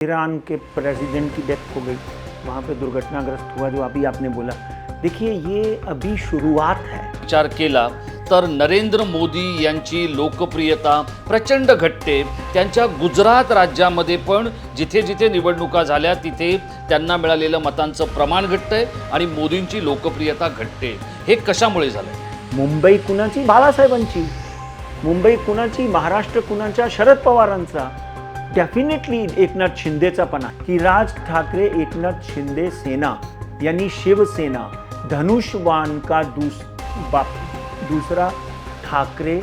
Iran के president की death हो गई, वहाँ पे दुर्घटनाग्रस्त हुआ जो अभी आपने बोला। देखिए ये अभी शुरुआत है। विचार केला तर नरेंद्र मोदी यांची लोकप्रियता प्रचंड घटते। त्यांच्या गुजरात राज्यामध्ये पण जिथे जिथे निवडणुका झाल्या तिथे त्यांना मिळालेलं मतांचं प्रमाण घटतंय आणि मोदींची लोकप्रियता घटते। हे कशामुळे झालंय? मुंबई कुणाची? बाळासाहेबांची। मुंबई कुणाची? महाराष्ट्र कुणाच्या? शरद पवारांचा। डेफिनेटली एकनाथ शिंदेचा पण आहे की राज ठाकरे एकनाथ शिंदे सेना यानी शिवसेना धनुष्यबाण का दूसरा ठाकरे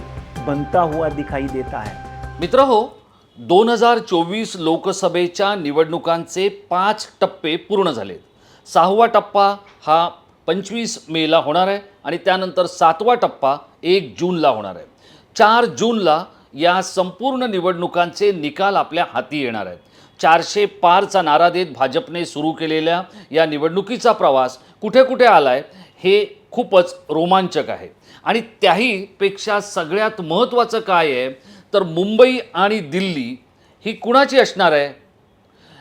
बनता हुआ दिखाई देता है। मित्रहो, 2024 लोकसभेच्या निवडणुकांचे 5 टप्पे पूर्ण झालेत। 6वा टप्पा हा 25 मेला होणार आहे आणि त्यानंतर 7वा टप्पा 1 जूनला होणार आहे। 4 जूनला या संपूर्ण निवडणुकांचे निकाल आपल्या हाती येणार आहेत। 400 पारचा नारा देत भाजपने सुरू केलेल्या या निवडणुकीचा प्रवास कुठे कुठे आलाय हे खूपच रोमांचक आहे। आणि त्याहीपेक्षा सगळ्यात महत्त्वाचं काय आहे तर मुंबई आणि दिल्ली ही कुणाची असणार आहे?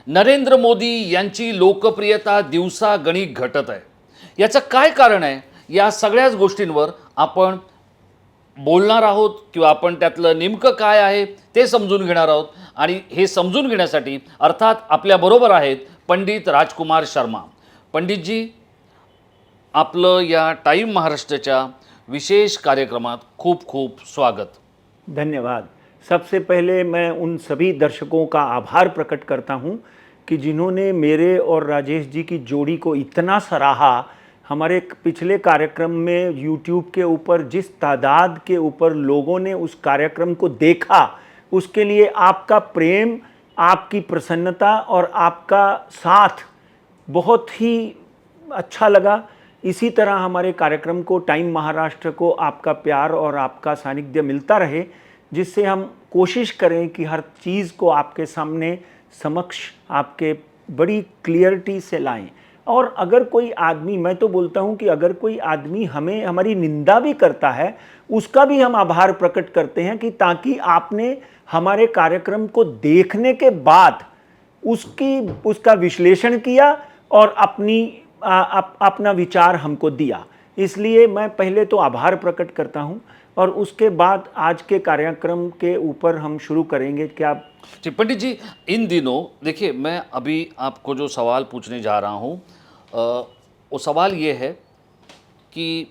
नरेंद्र मोदी यांची लोकप्रियता दिवसागणिक घटत आहे। याचं काय कारण आहे? या सगळ्याच गोष्टींवर आपण बोलणार आहोत किंवा आपण त्यातलं नेमकं काय आहे ते समजून घेणार आहोत। आणि हे समजून घेण्यासाठी अर्थात आपल्या बरोबर आहेत पंडित राजकुमार शर्मा। पंडितजी, आपलं या टाइम महाराष्ट्राच्या विशेष कार्यक्रमात खूप खूप स्वागत। धन्यवाद। सबसे पहले मैं उन सभी दर्शकों का आभार प्रकट करता हूं कि जिन्होंने मेरे और राजेश जी की जोड़ी को इतना सराहा। हमारे पिछले कार्यक्रम में YouTube के ऊपर जिस तादाद के ऊपर लोगों ने उस कार्यक्रम को देखा, उसके लिए आपका प्रेम, आपकी प्रसन्नता और आपका साथ बहुत ही अच्छा लगा। इसी तरह हमारे कार्यक्रम को, टाइम महाराष्ट्र को आपका प्यार और आपका सानिध्य मिलता रहे, जिससे हम कोशिश करें कि हर चीज़ को आपके सामने समक्ष आपके बड़ी क्लियरिटी से लाएं। और अगर कोई आदमी, मैं तो बोलता हूं कि अगर कोई आदमी हमें हमारी निंदा भी करता है, उसका भी हम आभार प्रकट करते हैं कि ताकि आपने हमारे कार्यक्रम को देखने के बाद उसका विश्लेषण किया और अपना विचार हमको दिया। इसलिए मैं पहले तो आभार प्रकट करता हूं और उसके बाद आज के कार्यक्रम के ऊपर हम शुरू करेंगे। क्या पंडित जी, इन दिनों देखिए, मैं अभी आपको जो सवाल पूछने जा रहा हूँ वो सवाल ये है कि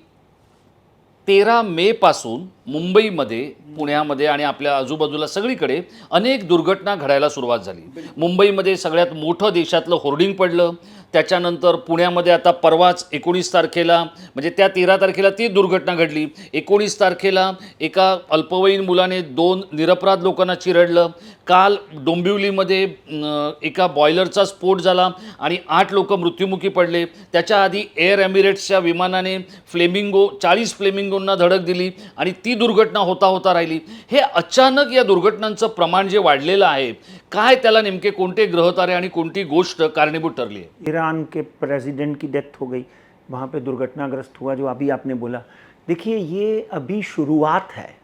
13 मे पासून मुंबईमध्ये, पुण्यामध्ये आणि आपल्या आजूबाजूला सगळीकडे अनेक दुर्घटना घडायला सुरुवात झाली। मुंबईमध्ये सगळ्यात मोठं देशातलं होर्डिंग पडलं। त्याच्यानंतर पुण्यामध्ये आता परवाच 19 तारखेला, म्हणजे त्या 13 तारखेला ती दुर्घटना घडली। 19 तारखेला एका अल्पवयीन मुलाने 2 निरपराध लोकांना चिरडलं। काल डोंबिवलीमध्ये एका बॉयलरचा स्फोट झाला आणि 8 लोक मृत्युमुखी पडले। त्याच्या आधी एअर एमिरेट्सच्या विमानाने 40 फ्लेमिंगोंना धडक दिली आणि ती दुर्घटना होता राहिली। हे अचानक या दुर्घटनांचं प्रमाण जे वाढलेलं आहे, काय त्याला नेमके कोणते ग्रहतारे आणि कोणती गोष्ट कारणीभूत ठरली आहे? ईरान के प्रेसिडेंट की डेथ हो गई, वहाँ पे दुर्घटनाग्रस्त हुआ जो अभी आपने बोला। देखिए ये अभी शुरुआत है।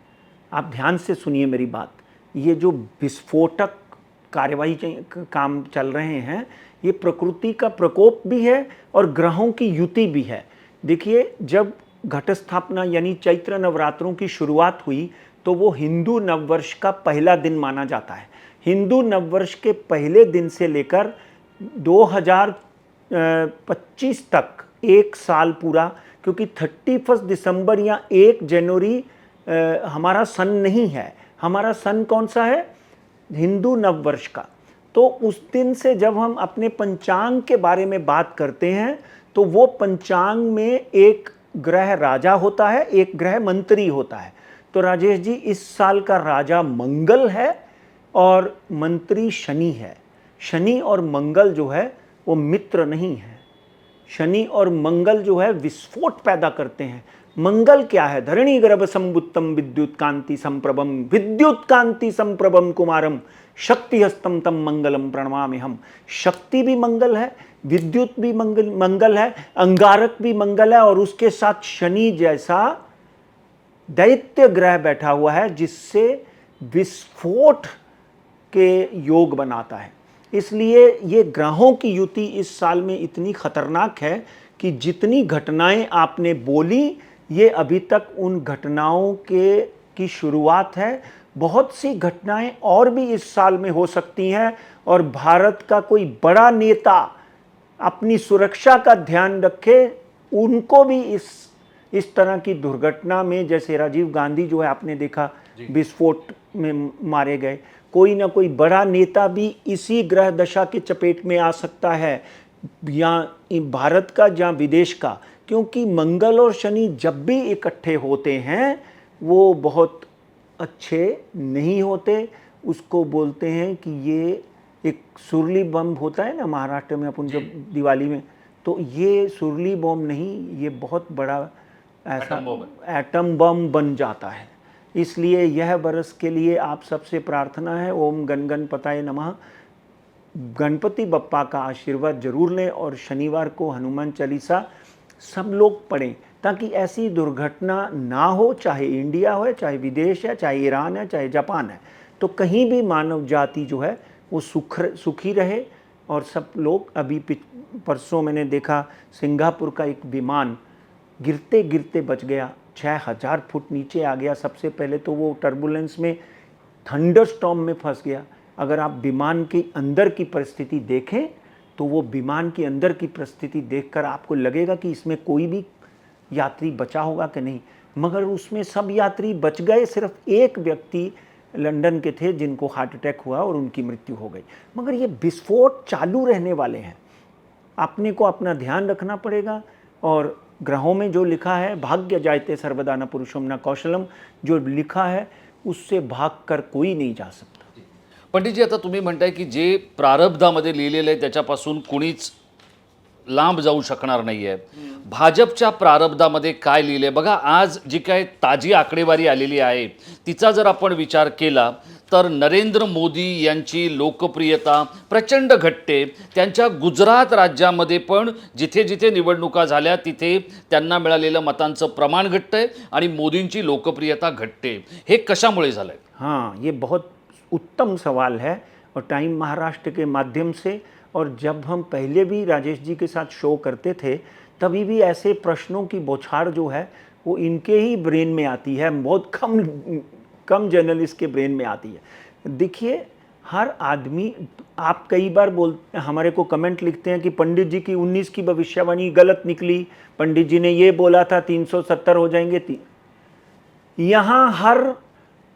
आप ध्यान से सुनिए मेरी बात। ये जो विस्फोटक कार्रवाई के काम चल रहे हैं, ये प्रकृति का प्रकोप भी है और ग्रहों की युति भी है। देखिए जब घटस्थापना यानी चैत्र नवरात्रों की शुरुआत हुई तो वो हिंदू नववर्ष का पहला दिन माना जाता है। हिंदू नववर्ष के पहले दिन से लेकर 2025 तक 1 साल पूरा, क्योंकि 31 दिसंबर या 1 जनवरी हमारा सन नहीं है। हमारा सन कौन सा है? हिंदू नववर्ष का। तो उस दिन से जब हम अपने पंचांग के बारे में बात करते हैं तो वो पंचांग में एक ग्रह राजा होता है, एक ग्रह मंत्री होता है। तो राजेश जी, इस साल का राजा मंगल है और मंत्री शनि है। शनि और मंगल जो है वो मित्र नहीं है। शनि और मंगल जो है विस्फोट पैदा करते हैं। मंगल क्या है? धरणी गर्भ संबुत्तम विद्युत कांति संप्रभम कुमारम शक्ति हस्तम तम मंगलम प्रणमामि हम। शक्ति भी मंगल है, विद्युत भी मंगल है, अंगारक भी मंगल है और उसके साथ शनि जैसा दैत्य ग्रह बैठा हुआ है जिससे विस्फोट के योग बनाता है। इसलिए ये ग्रहों की युति इस साल में इतनी खतरनाक है कि जितनी घटनाएं आपने बोली, ये अभी तक उन घटनाओं की शुरुआत है। बहुत सी घटनाएं और भी इस साल में हो सकती हैं, और भारत का कोई बड़ा नेता अपनी सुरक्षा का ध्यान रखे, उनको भी इस तरह की दुर्घटना में, जैसे राजीव गांधी जो है आपने देखा विस्फोट में मारे गए, कोई ना कोई बड़ा नेता भी इसी ग्रह दशा के चपेट में आ सकता है, या भारत का या विदेश का। क्योंकि मंगल और शनि जब भी इकट्ठे होते हैं वो बहुत अच्छे नहीं होते। उसको बोलते हैं कि ये एक सुरली बम होता है ना महाराष्ट्र में अपन जब दिवाली में, तो ये सुरली बम नहीं, ये बहुत बड़ा ऐसा एटम बम बन जाता है। इसलिए यह बरस के लिए आप सबसे प्रार्थना है, ओम गण गणपताय नमः, गणपति बप्पा का आशीर्वाद जरूर लें, और शनिवार को हनुमान चालीसा सब लोग पढ़ें, ताकि ऐसी दुर्घटना ना हो, चाहे इंडिया हो, चाहे विदेश है, चाहे ईरान है, चाहे जापान है। तो कहीं भी मानव जाति जो है वो सुखी रहे। और सब लोग, अभी परसों मैंने देखा सिंगापुर का एक विमान गिरते गिरते बच गया, 6000 फुट नीचे आ गया। सबसे पहले तो वो टर्बुलेंस में, थंडर स्टॉर्म में फंस गया। अगर आप विमान के अंदर की परिस्थिति देखें तो वो विमान के अंदर की परिस्थिति देखकर आपको लगेगा कि इसमें कोई भी यात्री बचा होगा कि नहीं, मगर उसमें सब यात्री बच गए। सिर्फ एक व्यक्ति लंदन के थे जिनको हार्ट अटैक हुआ और उनकी मृत्यु हो गई। मगर ये विस्फोट चालू रहने वाले हैं, अपने को अपना ध्यान रखना पड़ेगा। और ग्रहों में जो लिखा है, भाग्य जायते सर्वदा न पुरुषम न कौशलम, जो लिखा है उससे भाग कर कोई नहीं जा सकता। पंडितजी, आता तुम्ही म्हणताय की जे प्रारब्धामध्ये लिहिलेलं आहे त्याच्यापासून कुणीच लांब जाऊ शकणार नाही आहे. भाजपच्या प्रारब्धामध्ये काय लिहिले बघा, आज जी काय ताजी आकडेवारी आलेली आहे तिचा जर आपण विचार केला तर नरेंद्र मोदी यांची लोकप्रियता प्रचंड घटते. त्यांच्या गुजरात राज्यामध्ये पण जिथे जिथे निवडणुका झाल्या तिथे त्यांना मिळालेलं मतांचं प्रमाण घटतंय आणि मोदींची लोकप्रियता घटते. हे कशामुळे झालंय? हाँ, ये बहुत उत्तम सवाल है, और टाइम महाराष्ट्र के माध्यम से, और जब हम पहले भी राजेश जी के साथ शो करते थे तभी भी ऐसे प्रश्नों की बौछार जो है वो इनके ही ब्रेन में आती है, बहुत कम जर्नलिस्ट के ब्रेन में आती है। देखिए, हर आदमी, आप कई बार हमारे को कमेंट लिखते हैं कि पंडित जी की 19 की भविष्यवाणी गलत निकली, पंडित जी ने ये बोला था 370 हो जाएंगे। यहाँ हर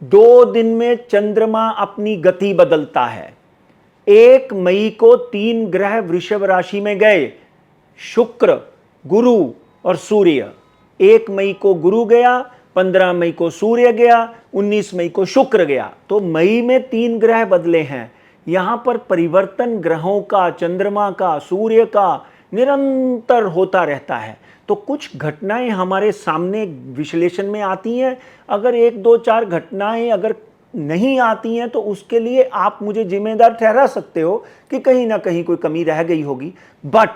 2 दिन में चंद्रमा अपनी गति बदलता है। 1 मई को 3 ग्रह वृषभ राशि में गए, शुक्र, गुरु और सूर्य। 1 मई को गुरु गया, 15 मई को सूर्य गया, 19 मई को शुक्र गया। तो मई में 3 ग्रह बदले हैं। यहाँ पर परिवर्तन ग्रहों का, चंद्रमा का, सूर्य का निरंतर होता रहता है। तो कुछ घटनाएं हमारे सामने विश्लेषण में आती हैं। अगर 1, 2, 4 घटनाएं अगर नहीं आती हैं तो उसके लिए आप मुझे जिम्मेदार ठहरा सकते हो कि कहीं ना कहीं कोई कमी रह गई होगी। बट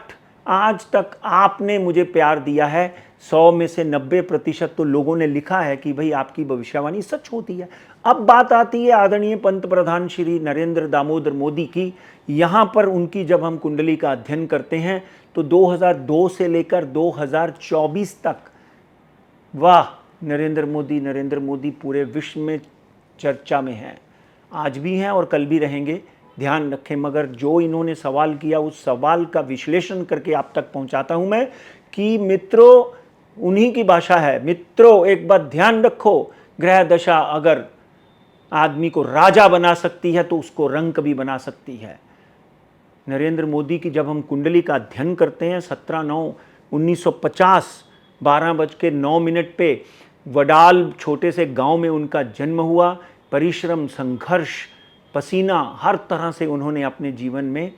आज तक आपने मुझे प्यार दिया है, 100 में से 90% तो लोगों ने लिखा है कि भाई आपकी भविष्यवाणी सच होती है। अब बात आती है आदरणीय पंत प्रधान श्री नरेंद्र दामोदर मोदी की। यहाँ पर उनकी जब हम कुंडली का अध्ययन करते हैं तो 2002 से लेकर 2024 तक, वाह, नरेंद्र मोदी पूरे विश्व में चर्चा में हैं, आज भी हैं और कल भी रहेंगे, ध्यान रखें। मगर जो इन्होंने सवाल किया उस सवाल का विश्लेषण करके आप तक पहुंचाता हूं मैं कि मित्रों, उन्हीं की भाषा है। मित्रों, एक बात ध्यान रखो, ग्रह दशा अगर आदमी को राजा बना सकती है तो उसको रंक भी बना सकती है। नरेंद्र मोदी की जब हम कुंडली का अध्ययन करते हैं 17/9/1950 12:09 पे वडाल छोटे से गांव में उनका जन्म हुआ। परिश्रम, संघर्ष, पसीना, हर तरह से उन्होंने अपने जीवन में,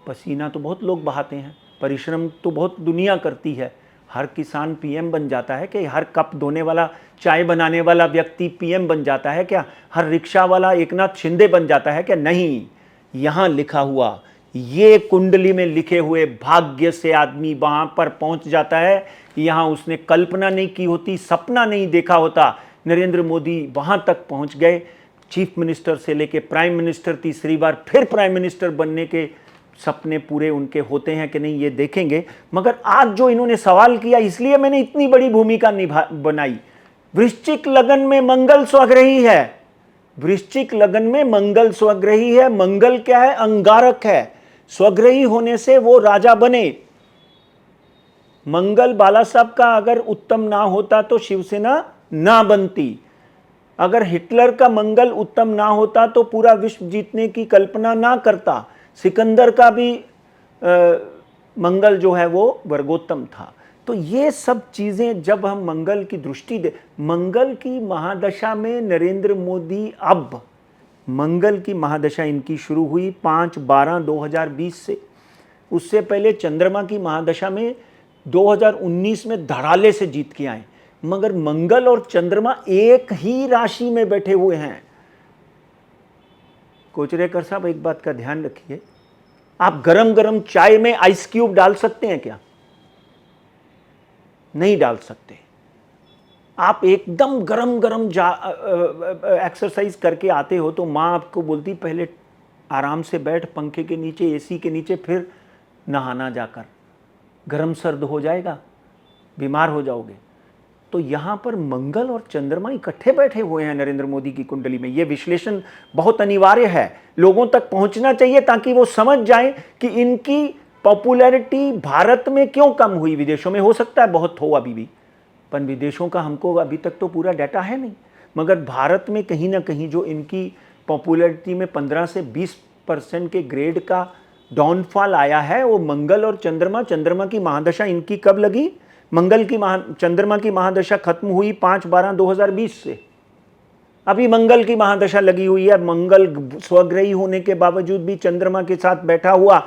पसीना तो बहुत लोग बहाते हैं, परिश्रम तो बहुत दुनिया करती है। हर किसान पीएम बन जाता है कि? हर कप धोने वाला, चाय बनाने वाला व्यक्ति पीएम बन जाता है क्या? हर रिक्शा वाला एकनाथ शिंदे बन जाता है क्या? नहीं। यहाँ लिखा हुआ, ये कुंडली में लिखे हुए भाग्य से आदमी वहाँ पर पहुँच जाता है। यहाँ उसने कल्पना नहीं की होती, सपना नहीं देखा होता, नरेंद्र मोदी वहाँ तक पहुँच गए। चीफ मिनिस्टर से लेके प्राइम मिनिस्टर, तीसरी बार फिर प्राइम मिनिस्टर बनने के सपने पूरे उनके होते हैं कि नहीं ये देखेंगे। मगर आज जो इन्होंने सवाल किया, इसलिए मैंने इतनी बड़ी भूमिका बनाई। वृश्चिक लगन में मंगल स्वग्रही है, वृश्चिक लगन में मंगल स्वग्रही है। मंगल क्या है? अंगारक है। स्वग्रही होने से वो राजा बने। मंगल बाला साहब का अगर उत्तम ना होता तो शिवसेना ना बनती। अगर हिटलर का मंगल उत्तम ना होता तो पूरा विश्व जीतने की कल्पना ना करता। सिकंदर का भी मंगल जो है वो वर्गोत्तम था। तो ये सब चीज़ें जब हम मंगल की दृष्टि दे, मंगल की महादशा में नरेंद्र मोदी, अब मंगल की महादशा इनकी शुरू हुई 5/12/2020 से। उससे पहले चंद्रमा की महादशा में 2019 में धड़ाले से जीत के आए। मगर मंगल और चंद्रमा एक ही राशि में बैठे हुए हैं। कोचरेकर साहब, एक बात का ध्यान रखिए, आप गरम गरम चाय में आइस क्यूब डाल सकते हैं क्या? नहीं डाल सकते। आप एकदम गरम गरम एक्सरसाइज करके आते हो तो माँ आपको बोलती पहले आराम से बैठ पंखे के नीचे, एसी के नीचे, फिर नहाना जाकर, गरम सर्द हो जाएगा, बीमार हो जाओगे। तो यहाँ पर मंगल और चंद्रमा इकट्ठे बैठे हुए हैं नरेंद्र मोदी की कुंडली में। ये विश्लेषण बहुत अनिवार्य है, लोगों तक पहुंचना चाहिए ताकि वो समझ जाएं कि इनकी पॉपुलैरिटी भारत में क्यों कम हुई। विदेशों में हो सकता है बहुत हो अभी भी, पर विदेशों का हमको अभी तक तो पूरा डाटा है नहीं। मगर भारत में कहीं ना कहीं जो इनकी पॉपुलैरिटी में 15 से 20% के ग्रेड का डाउनफॉल आया है, वो मंगल और चंद्रमा की महादशा इनकी कब लगी? चंद्रमा की महादशा खत्म हुई 5/12/2020 से। अभी मंगल की महादशा लगी हुई है। मंगल स्वग्रही होने के बावजूद भी चंद्रमा के साथ बैठा हुआ।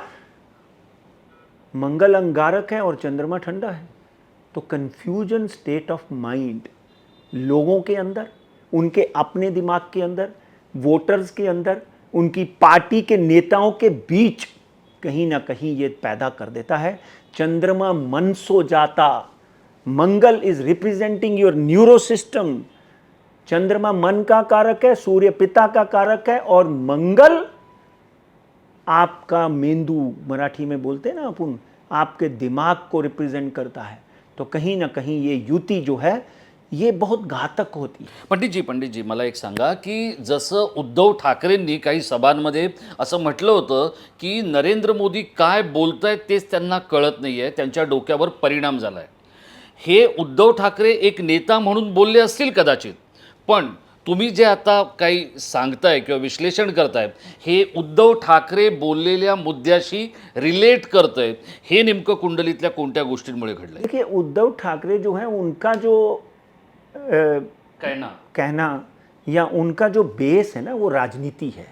मंगल अंगारक है और चंद्रमा ठंडा है। तो कंफ्यूजन स्टेट ऑफ माइंड लोगों के अंदर, उनके अपने दिमाग के अंदर, वोटर्स के अंदर, उनकी पार्टी के नेताओं के बीच कहीं ना कहीं ये पैदा कर देता है। चंद्रमा मन सो जाता। Mangal is representing your neuro system. चंद्रमा मन का कारक है, सूर्य पिता का कारक है, और मंगल आपका मेंदू, मराठी में बोलते हैं ना अपन, आपके दिमाग को रिप्रेजेंट करता है। तो कहीं ना कहीं ये युती जो है ये बहुत घातक होती है। पंडित जी, मला एक सांगा की जसं उद्धव ठाकरेंनी काही सभांमध्ये असं म्हटलं होतं की नरेंद्र मोदी काय बोलतायत तेच त्यांना कळत नाही आहे, त्यांच्या डोक्यावर परिणाम झाला आहे. हे उद्धव ठाकरे एक नेता म्हणून बोलले असतील कदाचित, पण तुम्ही जे आता काही सांगताय किंवा विश्लेषण करताय हे उद्धव ठाकरे बोललेल्या मुद्द्याशी रिलेट करतायत, हे नेमकं कुंडलीतल्या कोणत्या गोष्टींमुळे घडलंय? देखिए, उद्धव ठाकरे जो है उनका जो कहना या उनका जो बेस है ना वो राजनीति है।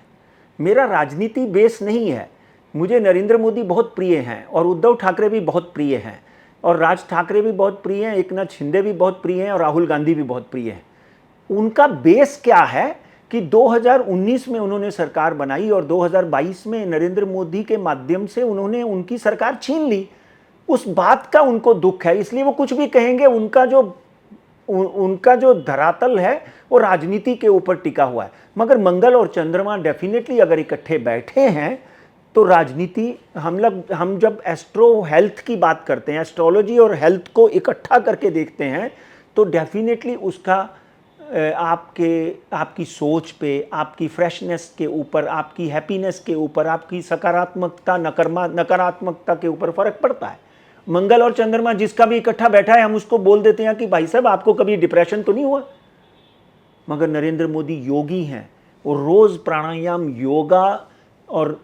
मेरा राजनीति बेस नहीं है। मुझे नरेंद्र मोदी बहुत प्रिय हैं और उद्धव ठाकरे भी बहुत प्रिय हैं और राज ठाकरे भी बहुत प्रिय हैं, एकनाथ शिंदे भी बहुत प्रिय हैं और राहुल गांधी भी बहुत प्रिय हैं। उनका बेस क्या है कि 2019 में उन्होंने सरकार बनाई और 2022 में नरेंद्र मोदी के माध्यम से उन्होंने उनकी सरकार छीन ली। उस बात का उनको दुख है, इसलिए वो कुछ भी कहेंगे। उनका जो धरातल है वो राजनीति के ऊपर टिका हुआ है। मगर मंगल और चंद्रमा डेफिनेटली अगर इकट्ठे बैठे हैं तो राजनीति, हम जब एस्ट्रो हेल्थ की बात करते हैं, एस्ट्रोलॉजी और हेल्थ को इकट्ठा करके देखते हैं, तो डेफिनेटली उसका आपकी सोच पे, आपकी फ्रेशनेस के ऊपर, आपकी हैप्पीनेस के ऊपर, आपकी सकारात्मकता नकारात्मकता के ऊपर फर्क पड़ता है। मंगल और चंद्रमा जिसका भी इकट्ठा बैठा है, हम उसको बोल देते हैं कि भाई साहब आपको कभी डिप्रेशन तो नहीं हुआ। मगर नरेंद्र मोदी योगी हैं, वो रोज प्राणायाम, योगा और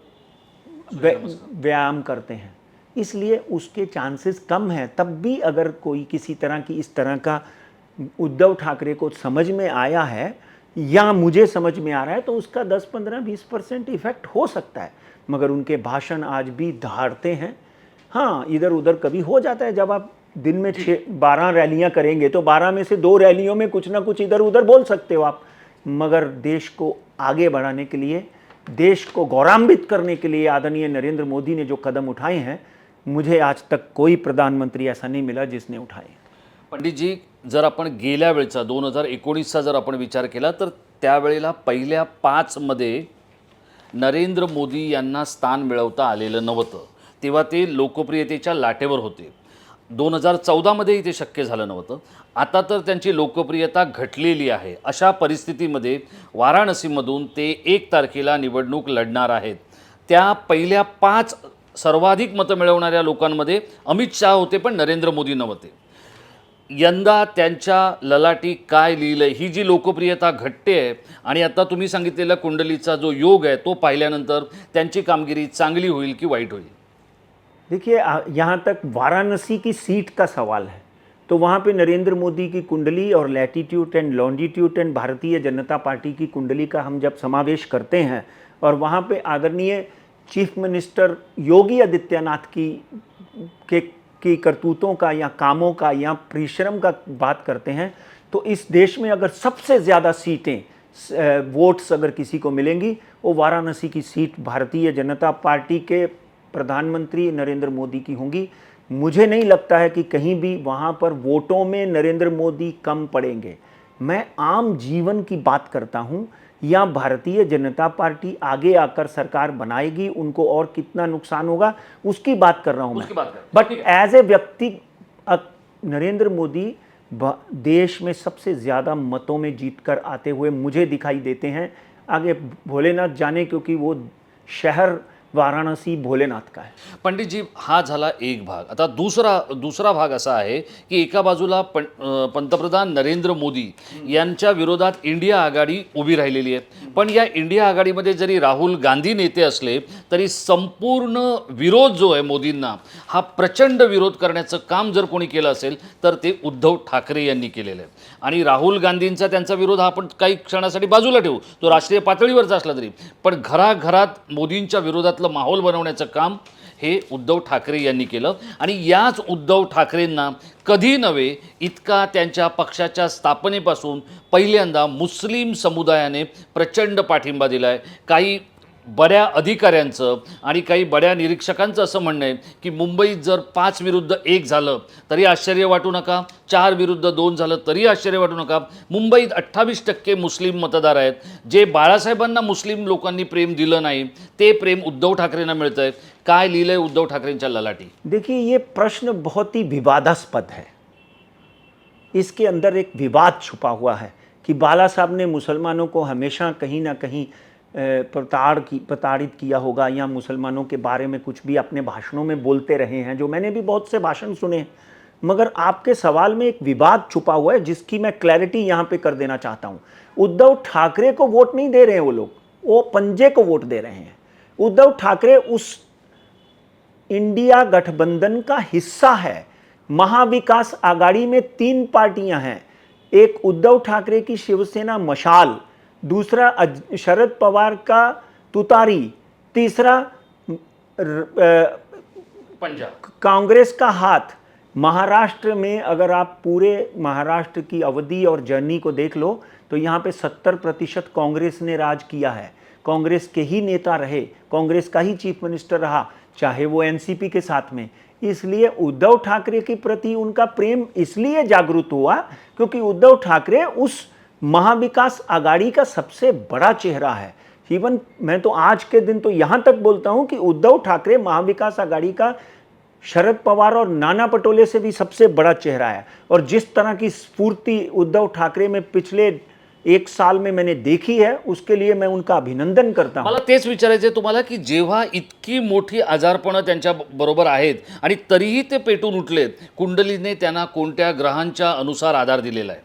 व्यायाम करते हैं, इसलिए उसके चांसेस कम हैं। तब भी अगर कोई किसी तरह की इस तरह का उद्धव ठाकरे को समझ में आया है या मुझे समझ में आ रहा है तो उसका 10-15-20% इफेक्ट हो सकता है। मगर उनके भाषण आज भी दहाड़ते हैं। हाँ, इधर उधर कभी हो जाता है। जब आप दिन में 12 रैलियां करेंगे तो 12 में से 2 रैलियों में कुछ ना कुछ इधर उधर बोल सकते हो आप। मगर देश को आगे बढ़ाने के लिए, देश को गौरवान्वित करने के लिए आदरणीय नरेंद्र मोदी ने जो कदम उठाए हैं, मुझे आज तक कोई प्रधानमंत्री ऐसा नहीं मिला जिसने उठाए। पंडितजी, जर आपण गेल्या वेळचा 2019चा जर आपण विचार केला तर त्यावेळेला पहिल्या 5 मध्ये नरेंद्र मोदी यांना स्थान मिळवता आलेलं नव्हतं. तेव्हा ते लोकप्रियतेच्या लाटेवर होते. 2014मध्ये ते शक्य झालं नव्हतं. आता तर त्यांची लोकप्रियता घटलेली आहे. अशा परिस्थितीमध्ये वाराणसीमधून ते 1 तारखेला निवडणूक लढणार आहेत. त्या पहिल्या 5 सर्वाधिक मतं मिळवणाऱ्या लोकांमध्ये अमित शहा होते, पण नरेंद्र मोदी नव्हते. यंदा त्यांच्या ललाटी काय लिहिलं, ही जी लोकप्रियता घटते आहे आणि आता तुम्ही सांगितलेला कुंडलीचा जो योग आहे तो पाहिल्यानंतर त्यांची कामगिरी चांगली होईल की वाईट होईल? देखिए यहाँ तक वाराणसी की सीट का सवाल है तो वहाँ पे नरेंद्र मोदी की कुंडली और latitude and longitude and Bharatiya Janata party की कुंडली का हम जब समावेश करते हैं और वहाँ पे आदरणीय चीफ मिनिस्टर योगी आदित्यनाथ की करतूतों का या कामों का या परिश्रम का बात करते हैं तो इस देश में अगर सबसे ज़्यादा सीटें वोट्स अगर किसी को मिलेंगी वो वाराणसी की सीट भारतीय जनता पार्टी के प्रधानमंत्री नरेंद्र मोदी की होंगी। मुझे नहीं लगता है कि कहीं भी वहाँ पर वोटों में नरेंद्र मोदी कम पड़ेंगे। मैं आम जीवन की बात करता हूँ, या भारतीय जनता पार्टी आगे आकर सरकार बनाएगी, उनको और कितना नुकसान होगा उसकी बात कर रहा हूँ मैं। बट एज ए व्यक्ति नरेंद्र मोदी देश में सबसे ज़्यादा मतों में जीतकर आते हुए मुझे दिखाई देते हैं। आगे भोलेनाथ जाने, क्योंकि वो शहर वाराणसी भोलेनाथ का है। पंडित जी, हा झाला एक भाग. आता दुसरा भाग असा आहे की एका बाजूला पंतप्रधान नरेंद्र मोदी यांच्या विरोधात इंडिया आघाडी उभी राहिलेली आहे. पण या इंडिया आघाडीमध्ये जरी राहुल गांधी नेते असले तरी संपूर्ण विरोध जो आहे मोदींना, हा प्रचंड विरोध करण्याचं काम जर कोणी केलं असेल तर ते उद्धव ठाकरे यांनी केलेलं आहे. आणि राहुल गांधींचा त्यांचा विरोध हा आपण काही क्षणासाठी बाजूला ठेवू, तो राष्ट्रीय पातळीवरचा असला तरी, पण घराघरात मोदींच्या विरोधात माहोल बनवण्याचं काम हे उद्धव ठाकरे यांनी केलं. आणि याच उद्धव ठाकरेंना कधी नव्हे इतका त्यांच्या पक्षाच्या स्थापनेपासून पहिल्यांदा मुस्लिम समुदायाने प्रचंड पाठिंबा दिलाय. काही बड्या अधिकाऱ्यांचं आणि काही बड्या निरीक्षकांचं असं म्हणणं आहे की मुंबईत जर 5 विरुद्ध 1 झालं तरी आश्चर्य वाटू नका, 4 विरुद्ध 2 झालं तरी आश्चर्य वाटू नका. मुंबईत 28% मुस्लिम मतदार आहेत. जे बाळासाहेबांना मुस्लिम लोकांनी प्रेम दिलं नाही ते प्रेम उद्धव ठाकरेंना मिळतं आहे. काय लिहिलंय उद्धव ठाकरेंच्या ललाटी? देखिए, ये प्रश्न बहुत ही विवादास्पद है. इसके अंदर एक विवाद छुपा हुआ है कि बाला साहब ने मुसलमानों को हमेशा कहीं ना कहीं प्रताड़ित किया होगा, या मुसलमानों के बारे में कुछ भी अपने भाषणों में बोलते रहे हैं, जो मैंने भी बहुत से भाषण सुने हैं. मगर आपके सवाल में एक विवाद छुपा हुआ है जिसकी मैं क्लैरिटी यहाँ पे कर देना चाहता हूँ. उद्धव ठाकरे को वोट नहीं दे रहे हैं वो लोग, वो पंजे को वोट दे रहे हैं. उद्धव ठाकरे उस इंडिया गठबंधन का हिस्सा है. महाविकास आघाड़ी में 3 पार्टियां हैं. एक उद्धव ठाकरे की शिवसेना मशाल, दूसरा शरद पवार का तुतारी, तीसरा पंजाब कांग्रेस का हाथ. महाराष्ट्र में अगर आप पूरे महाराष्ट्र की अवधि और जर्नी को देख लो तो यहाँ पे 70% कांग्रेस ने राज किया है. कांग्रेस के ही नेता रहे, कांग्रेस का ही चीफ मिनिस्टर रहा, चाहे वो एनसीपी के साथ में. इसलिए उद्धव ठाकरे के प्रति उनका प्रेम इसलिए जागृत हुआ क्योंकि उद्धव ठाकरे उस महाविकास आघाड़ी का सबसे बड़ा चेहरा है. इवन मैं तो आज के दिन तो यहाँ तक बोलता हूँ कि उद्धव ठाकरे महाविकास आघाड़ी का शरद पवार और नाना पटोले से भी सबसे बड़ा चेहरा है. और जिस तरह की स्फूर्ति उद्धव ठाकरे में पिछले 1 साल में मैंने देखी है, उसके लिए मैं उनका अभिनंदन करता हूँ. मला तेच विचारायचं आहे तुम्हाला की जेव्हा इतकी मोठी आजारपणं त्यांच्या बरोबर आहेत आणि तरीही ते पेटून उठलेत, कुंडलीने त्यांना कोणत्या ग्रहांच्या अनुसार आधार दिलेला आहे?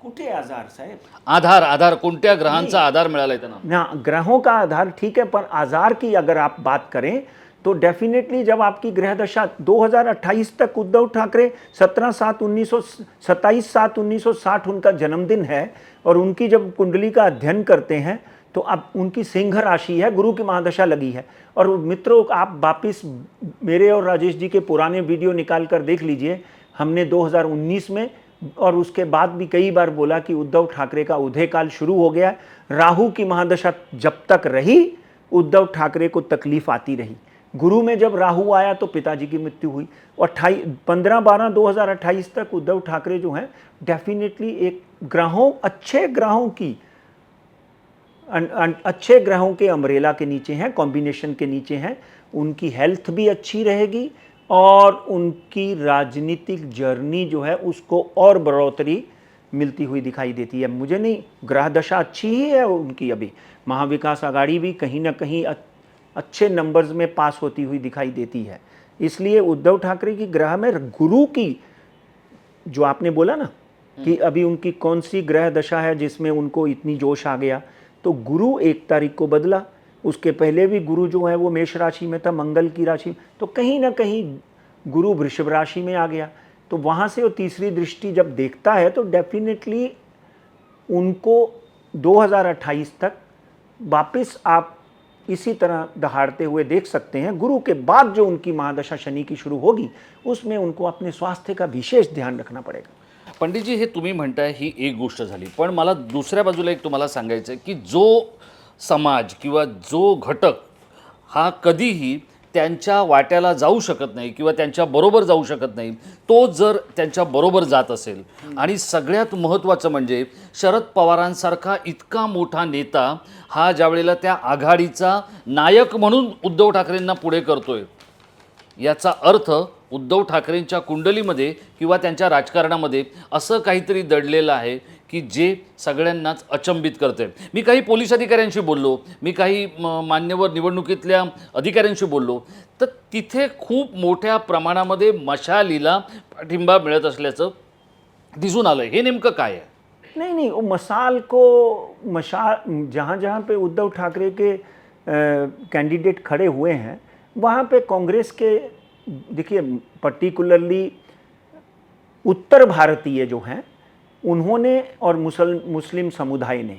कुठे आधार साहेब? आधार कोणत्या ग्रहांचा आधार मिळालाय त्यांना? ना, ग्रहों का आधार ठीक है, पर आधार की अगर आप बात करें तो डेफिनेटली जब आपकी ग्रह दशा 2028 तक, उद्धव ठाकरे 27/7/1960 उनका जन्मदिन है, और उनकी जब कुंडली का अध्ययन करते हैं तो अब उनकी सिंह राशि है, गुरु की महादशा लगी है. और मित्रों, आप वापिस मेरे और राजेश जी के पुराने वीडियो निकाल कर देख लीजिए. हमने 2019 में और उसके बाद भी कई बार बोला कि उद्धव ठाकरे का उदय काल शुरू हो गया. राहु की महादशा जब तक रही उद्धव ठाकरे को तकलीफ आती रही. गुरु में जब राहु आया तो पिताजी की मृत्यु हुई। और 15/12/2028 तक उद्धव ठाकरे जो हैं डेफिनेटली एक अच्छे ग्रहों की अच्छे ग्रहों के अम्ब्रेला के नीचे हैं, कॉम्बिनेशन के नीचे हैं। उनकी हेल्थ भी अच्छी रहेगी और उनकी राजनीतिक जर्नी जो है उसको और बढ़ोतरी मिलती हुई दिखाई देती है। मुझे नहीं, ग्रह दशा अच्छी ही है उनकी। अभी महाविकास आघाड़ी भी कहीं ना कहीं अच्छे नंबर्स में पास होती हुई दिखाई देती है। इसलिए उद्धव ठाकरे की ग्रह में गुरु की, जो आपने बोला ना कि अभी उनकी कौन सी ग्रह दशा है जिसमें उनको इतनी जोश आ गया, तो गुरु 1 तारीख को बदला। उसके पहले भी गुरु जो है वो मेष राशि में था, मंगल की राशि में, तो कहीं ना कहीं गुरु वृषभ राशि में आ गया। तो वहाँ से वो तीसरी दृष्टि जब देखता है तो डेफिनेटली उनको 2028 तक वापस आप इसी तरह दहाड़ते हुए देख सकते हैं। गुरु के बाद जो उनकी महादशा शनि की शुरू होगी उसमें उनको अपने स्वास्थ्य का विशेष ध्यान रखना पड़ेगा। पंडितजी, हे तुम्ही म्हणताय ही एक गोष्ट झाली, पण मला दुसऱ्या बाजूला एक तुम्हाला सांगायचं आहे की जो समाज किंवा जो घटक हा कधीही त्यांच्या वाट्याला जाऊ शकत नाही किंवा त्यांच्या बरोबर जाऊ शकत नाही, तो जर त्यांच्या बरोबर जात असेल आणि सगळ्यात महत्त्वाचं म्हणजे शरद पवारांसारखा इतका मोठा नेता हा ज्यावेळेला त्या आघाडीचा नायक म्हणून उद्धव ठाकरेंना पुढे करतोय, याचा अर्थ उद्धव ठाकरेंच्या कुंडलीमध्ये किंवा त्यांच्या राजकारणामध्ये असं काहीतरी दडलेलं आहे की जे सगळ्यांनाच अचंबित करते। मी काही पोलीस अधिकाऱ्यांशी बोललो, मी काही मान्यवर निवडणुकीतल्या अधिकाऱ्यांशी बोललो, तर तिथे खूप मोठ्या प्रमाणामध्ये मशालीला पाठिंबा मिळत असल्याचं दिसून आलं। हे नेमकं काय आहे? नहीं, वो मशाल जहाँ जहाँ पे उद्धव ठाकरे के कैंडिडेट खड़े हुए हैं वहाँ पे कांग्रेस के, देखिए पर्टिकुलरली उत्तर भारतीय जो हैं उन्होंने और मुस्लिम समुदाय ने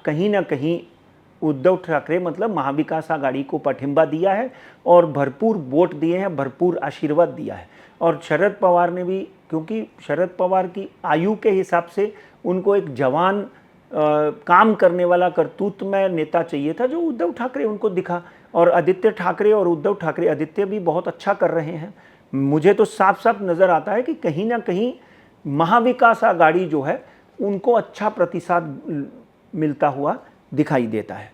कहीं ना कहीं उद्धव ठाकरे मतलब महाविकास आघाड़ी को पाठिंबा दिया है और भरपूर वोट दिए हैं, भरपूर आशीर्वाद दिया है। और शरद पवार ने भी, क्योंकि शरद पवार की आयु के हिसाब से उनको एक जवान काम करने वाला कर्तृत्वमय नेता चाहिए था, जो उद्धव ठाकरे उनको दिखा। और आदित्य ठाकरे और उद्धव ठाकरे, आदित्य भी बहुत अच्छा कर रहे हैं। मुझे तो साफ साफ नज़र आता है कि कहीं ना कहीं महाविकास आघाड़ी जो है उनको अच्छा प्रतिसाद मिलता हुआ दिखाई देता है।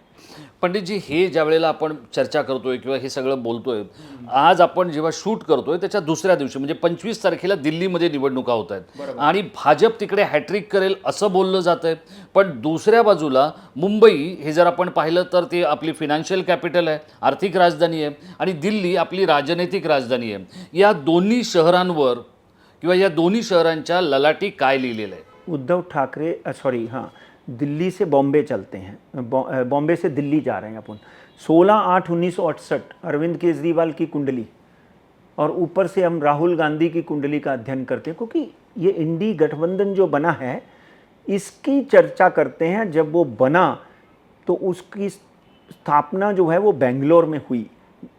पंडितजी, हे ज्या वेळेला आपण चर्चा करतोय किंवा हे सगळं बोलतोय, आज आपण जेव्हा शूट करतोय त्याच्या दुसऱ्या दिवशी म्हणजे 25 तारखेला दिल्लीमध्ये निवडणुका होत आहेत आणि भाजप तिकडे हॅट्रिक करेल असं बोललं जात आहे। पण दुसऱ्या बाजूला मुंबई हे जर आपण पाहिलं तर ते आपली फिनान्शियल कॅपिटल आहे, आर्थिक राजधानी आहे, आणि दिल्ली आपली राजनैतिक राजधानी आहे। या दोन्ही शहरांवर किंवा या दोन्ही शहरांच्या ललाटी काय लिहिलेलं आहे? उद्धव ठाकरे दिल्ली से बॉम्बे चलते हैं, बॉम्बे से दिल्ली जा रहे हैं अपन। 16/8/1968 अरविंद केजरीवाल की कुंडली, और ऊपर से हम राहुल गांधी की कुंडली का अध्ययन करते हैं, क्योंकि ये इंडी गठबंधन जो बना है इसकी चर्चा करते हैं। जब वो बना तो उसकी स्थापना जो है वो बेंगलोर में हुई,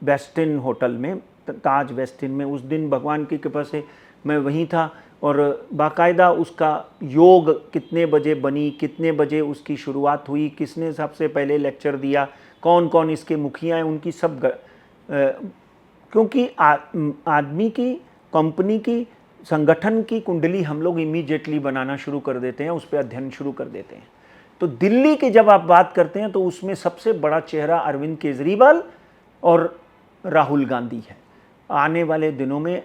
वेस्टिन होटल में, ताज वेस्टिन में। उस दिन भगवान की कृपा से मैं वहीं था और बाकायदा उसका योग कितने बजे बनी, कितने बजे उसकी शुरुआत हुई, किसने सबसे पहले लेक्चर दिया, कौन कौन इसके मुखिया हैं, उनकी सब क्योंकि आदमी की, कंपनी की, संगठन की कुंडली हम लोग इमीडिएटली बनाना शुरू कर देते हैं, उस पर अध्ययन शुरू कर देते हैं। तो दिल्ली की जब आप बात करते हैं तो उसमें सबसे बड़ा चेहरा अरविंद केजरीवाल और राहुल गांधी है। आने वाले दिनों में,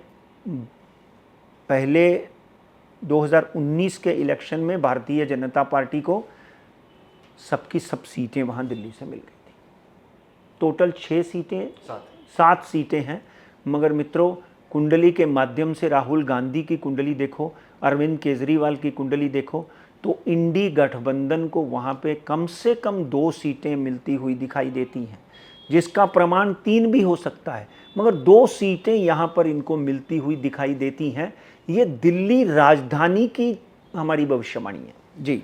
पहले 2019 के इलेक्शन में भारतीय जनता पार्टी को सबकी सब सीटें वहाँ दिल्ली से मिल गई थी। टोटल 7 सीटें हैं। मगर मित्रों, कुंडली के माध्यम से राहुल गांधी की कुंडली देखो, अरविंद केजरीवाल की कुंडली देखो, तो इंडी गठबंधन को वहाँ पे कम से कम 2 सीटें मिलती हुई दिखाई देती हैं, जिसका प्रमाण 3 भी हो सकता है, मगर 2 सीटें यहाँ पर इनको मिलती हुई दिखाई देती हैं। ये दिल्ली राजधानी की हमारी भविष्यवाणी है। जी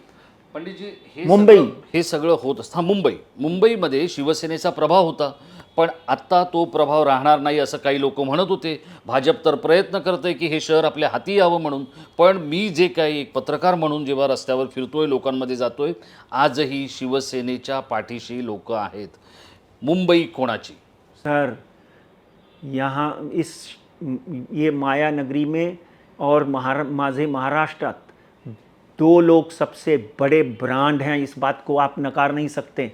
पंडितजी, मुंबई, हे सगळं होत असतं। मुंबईमध्ये शिवसेनेचा प्रभाव होता, पण आत्ता तो प्रभाव राहणार नाही असं काही लोक म्हणत होते। भाजप तर प्रयत्न करते की हे शहर आपल्या हाती यावं म्हणून, पण मी जे काही एक पत्रकार म्हणून जेव्हा रस्त्यावर फिरतोय, लोकांमध्ये जातोय, आजही शिवसेनेच्या पाठीशी लोक आहेत। मुंबई कोणाची? सर, यहाँ इस ये माया नगरी में और माझे महाराष्ट्र दो लोग सबसे बड़े ब्रांड हैं, इस बात को आप नकार नहीं सकते।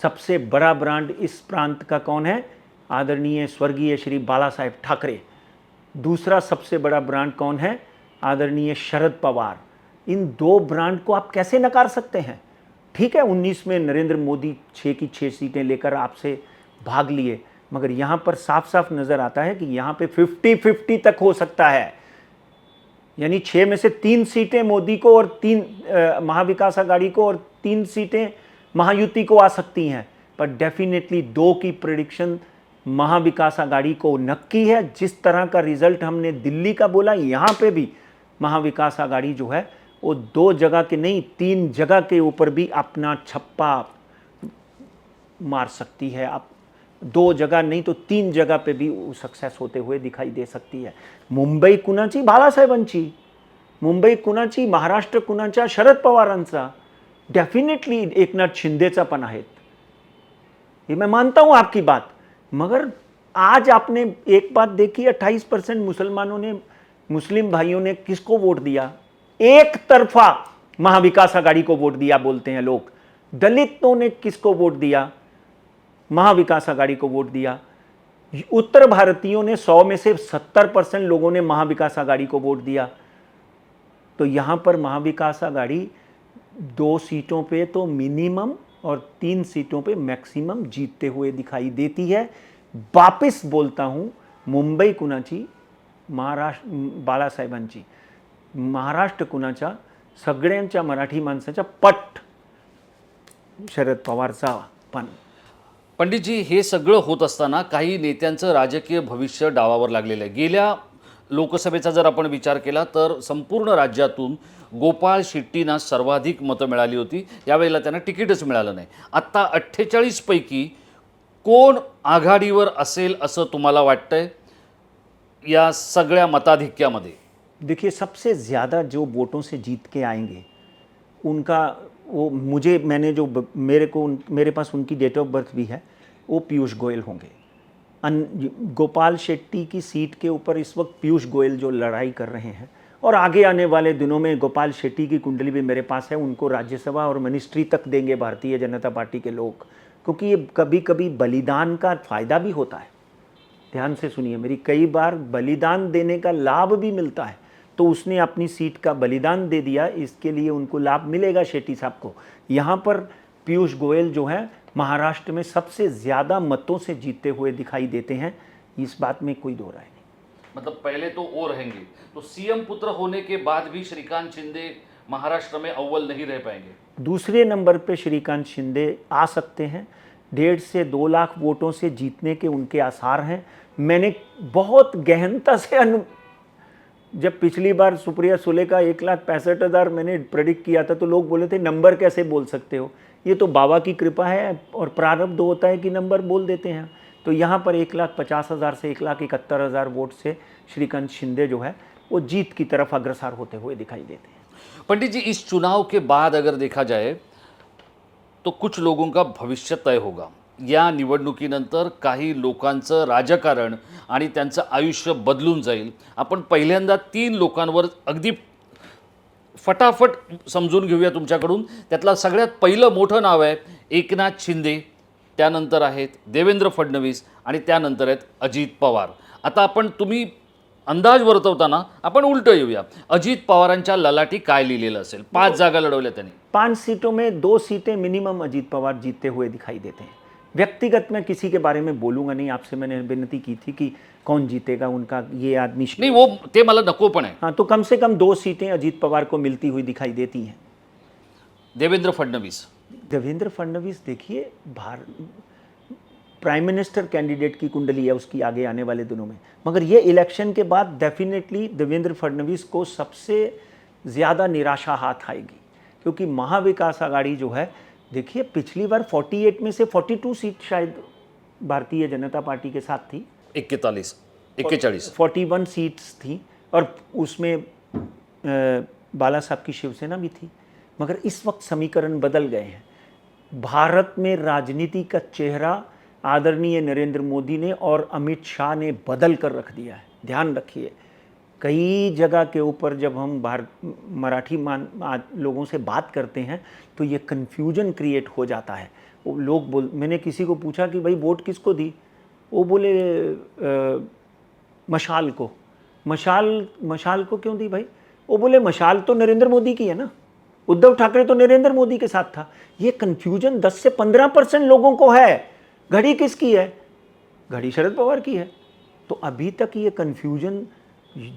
सबसे बड़ा ब्रांड इस प्रांत का कौन है? आदरणीय स्वर्गीय श्री बाला साहेब ठाकरे। दूसरा सबसे बड़ा ब्रांड कौन है? आदरणीय शरद पवार। इन दो ब्रांड को आप कैसे नकार सकते हैं? ठीक है, 19 में नरेंद्र मोदी 6 की 6 सीटें लेकर आपसे भाग लिए, मगर यहाँ पर साफ साफ नज़र आता है कि यहाँ पे 50-50 तक हो सकता है। यानी 6 में से 3 सीटें मोदी को और 3 महाविकास आघाड़ी को और 3 सीटें महायुति को आ सकती हैं, पर डेफिनेटली 2 की प्रेडिक्शन महाविकास आघाड़ी को नक्की है। जिस तरह का रिजल्ट हमने दिल्ली का बोला, यहाँ पे भी महाविकास आघाड़ी जो है वो 2 जगह के नहीं 3 जगह के ऊपर भी अपना छप्पा मार सकती है। आप 2 जगह नहीं तो 3 जगह पे भी सक्सेस होते हुए दिखाई दे सकती है। मुंबई कुणाची? बाळासाहेबांची। मुंबई कुणाची? महाराष्ट्र कुणाचा? शरद पवारांचा। डेफिनेटली एकनाथ शिंदेचा पण आहेत, ये मैं मानता हूं आपकी बात। मगर आज आपने एक बात देखी, 28% मुसलमानों ने, मुस्लिम भाइयों ने किसको वोट दिया? एक तरफा महाविकास आघाड़ी को वोट दिया बोलते हैं लोग। दलितों ने किसको वोट दिया? महाविकास आघाड़ी को वोट दिया। उत्तर भारतीयों ने 100 में से 70% लोगों ने महाविकास आघाड़ी को वोट दिया। तो यहां पर महाविकास आघाड़ी 2 सीटों पे तो मिनिमम और 3 सीटों पे मैक्सिमम जीतते हुए दिखाई देती है। वापिस बोलता हूं, मुंबई कुणाची? महाराष्ट्र बाळासाहेबांची। महाराष्ट्र कुणाचा? सगळ्यांच्या मराठी माणसाच्या पट शरद पवारचा पण। पंडितजी, हे सगळं होत असताना काही नेत्यांचं राजकीय भविष्य डावावर लागलेलं आहे। गेल्या लोकसभेचा जर आपण विचार केला तर संपूर्ण राज्यातून गोपाळ शेट्टींना सर्वाधिक मतं मिळाली होती। यावेळेला त्यांना तिकीटच मिळालं नाही। आत्ता 48 पैकी कोण आघाडीवर असेल असं तुम्हाला वाटतंय या सगळ्या मताधिक्यामध्ये? देखिए, सबसे ज़्यादा जो वोटों से जीत के आएंगे उनका वो मुझे मैंने जो मेरे पास उनकी डेट ऑफ बर्थ भी है, वो पीयूष गोयल होंगे। गोपाल शेट्टी की सीट के ऊपर इस वक्त पीयूष गोयल जो लड़ाई कर रहे हैं, और आगे आने वाले दिनों में गोपाल शेट्टी की कुंडली भी मेरे पास है, उनको राज्यसभा और मिनिस्ट्री तक देंगे भारतीय जनता पार्टी के लोग, क्योंकि ये कभी कभी बलिदान का फ़ायदा भी होता है। ध्यान से सुनिए मेरी, कई बार बलिदान देने का लाभ भी मिलता है। तो उसने अपनी सीट का बलिदान दे दिया, इसके लिए उनको लाभ मिलेगा शेट्टी साहब को। यहाँ पर पीयूष गोयल जो है महाराष्ट्र में सबसे ज़्यादा मतों से जीतते हुए दिखाई देते हैं, इस बात में कोई दो राय नहीं। मतलब पहले तो वो रहेंगे, तो सीएम पुत्र होने के बाद भी श्रीकांत शिंदे महाराष्ट्र में अव्वल नहीं रह पाएंगे? दूसरे नंबर पे श्रीकांत शिंदे आ सकते हैं। 1.5 से 2 लाख वोटों से जीतने के उनके आसार हैं। मैंने बहुत गहनता से जब पिछली बार सुप्रिया सुले का 1,65,000 मैंने प्रेडिक्ट किया था, तो लोग बोले थे नंबर कैसे बोल सकते हो, ये तो बाबा की कृपा है और प्रारब्ध होता है कि नंबर बोल देते हैं। तो यहाँ पर 1,50,000 से 1,71,000 वोट से श्रीकांत शिंदे जो है वो जीत की तरफ अग्रसर होते हुए दिखाई देते हैं। पंडित जी, इस चुनाव के बाद अगर देखा जाए तो कुछ लोगों का भविष्य तय होगा। या निवडणुकीनंतर काही लोकांचं राजकारण आणि त्यांचं आयुष्य बदलून जाईल। आपण पहिल्यांदा 3 लोकांवर अगदी फटाफट समजून घेऊया तुमच्याकडून। त्यातला सगळ्यात पहिलं मोठं नाव आहे एकनाथ शिंदे, त्यानंतर आहेत देवेंद्र फडणवीस आणि त्यानंतर आहेत अजित पवार। आता आपण तुम्ही अंदाज वर्तवताना आपण उलटं येऊया। अजित पवारांच्या ललाटी काय लिहिलेलं असेल? 5 जागा लढवल्या त्यांनी। 5 सीटों में 2 सीटें मिनिमम अजित पवार जीतते हुए दिखाई देते हैं। व्यक्तिगत मैं किसी के बारे में बोलूँगा नहीं, आपसे मैंने विनती की थी कि कौन जीतेगा उनका, ये आदमी नहीं वो ते मला नको पण आहे। हाँ, तो कम से कम 2 सीटें अजित पवार को मिलती हुई दिखाई देती हैं। देवेंद्र फडणवीस देखिए, प्राइम मिनिस्टर कैंडिडेट की कुंडली है उसकी आगे आने वाले दिनों में, मगर ये इलेक्शन के बाद डेफिनेटली देवेंद्र फडणवीस को सबसे ज़्यादा निराशा हाथ आएगी, क्योंकि महाविकास आघाड़ी जो है, देखिए पिछली बार 48 में से 42 सीट शायद भारतीय जनता पार्टी के साथ थी, 41 41 सीट्स थी, और उसमें बाला साहब की शिवसेना भी थी। मगर इस वक्त समीकरण बदल गए हैं। भारत में राजनीति का चेहरा आदरणीय नरेंद्र मोदी ने और अमित शाह ने बदल कर रख दिया है। ध्यान रखिए, कई जगह के ऊपर जब हम मराठी लोगों से बात करते हैं तो ये कन्फ्यूजन क्रिएट हो जाता है। वो लोग मैंने किसी को पूछा कि भाई वोट किसको दी, वो बोले मशाल को। मशाल को क्यों दी भाई? वो बोले मशाल तो नरेंद्र मोदी की है ना, उद्धव ठाकरे तो नरेंद्र मोदी के साथ था। ये कन्फ्यूजन 10 से 15% लोगों को है। घड़ी किसकी है? घड़ी शरद पवार की है। तो अभी तक ये कन्फ्यूजन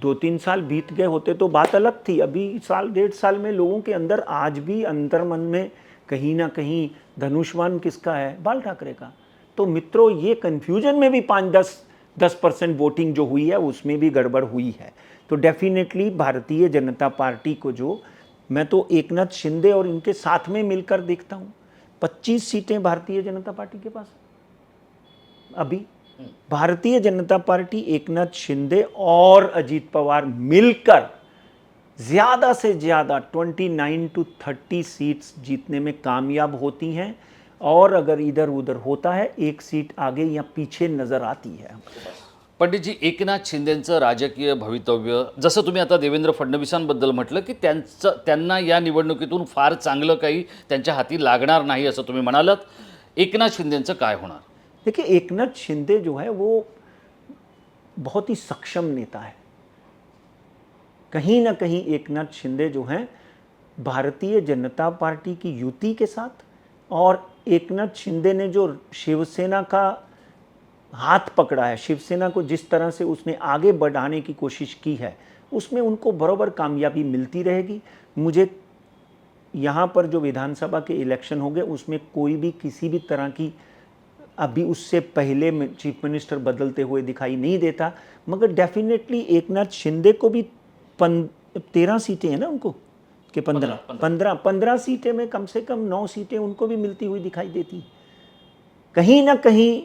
2-3 साल बीत गए होते तो बात अलग थी। अभी साल 1.5 साल में लोगों के अंदर आज भी अंतर्मन में कहीं ना कहीं धनुष्वान किसका है? बाल ठाकरे का। तो मित्रों, ये कन्फ्यूजन में भी 5-10% वोटिंग जो हुई है उसमें भी गड़बड़ हुई है। तो डेफिनेटली भारतीय जनता पार्टी को, जो मैं तो एकनाथ शिंदे और इनके साथ में मिलकर देखता हूँ, 25 सीटें भारतीय जनता पार्टी के पास अभी। भारतीय जनता पार्टी एकनाथ शिंदे और अजीत पवार मिलकर ज़्यादा से ज़्यादा 29 to 30 सीट्स जीतने में कामयाब होती हैं। और अगर इधर उधर होता है, एक सीट आगे या पीछे नज़र आती है। पंडितजी, एकनाथ शिंदेंचं राजकीय भवितव्य, जसं तुम्ही आता देवेंद्र फडणवीसांबद्दल म्हटलं की त्यांना या निवडणुकीतून फार चांगलं काही त्यांच्या हाती लागणार नाही असं तुम्ही म्हणालात, एकनाथ शिंदेंचं काय होणार? देखिए, एकनाथ शिंदे जो है वो बहुत ही सक्षम नेता है। कहीं ना कहीं एकनाथ शिंदे जो हैं भारतीय जनता पार्टी की युति के साथ, और एकनाथ शिंदे ने जो शिवसेना का हाथ पकड़ा है, शिवसेना को जिस तरह से उसने आगे बढ़ाने की कोशिश की है, उसमें उनको बराबर कामयाबी मिलती रहेगी। मुझे यहाँ पर जो विधानसभा के इलेक्शन हो गए उसमें कोई भी किसी भी तरह की अभी उससे पहले चीफ मिनिस्टर बदलते हुए दिखाई नहीं देता। मगर डेफिनेटली एकनाथ शिंदे को भी 13 सीटें हैं ना उनको, कि 15 सीटें में कम से कम 9 सीटें उनको भी मिलती हुई दिखाई देती। कहीं ना कहीं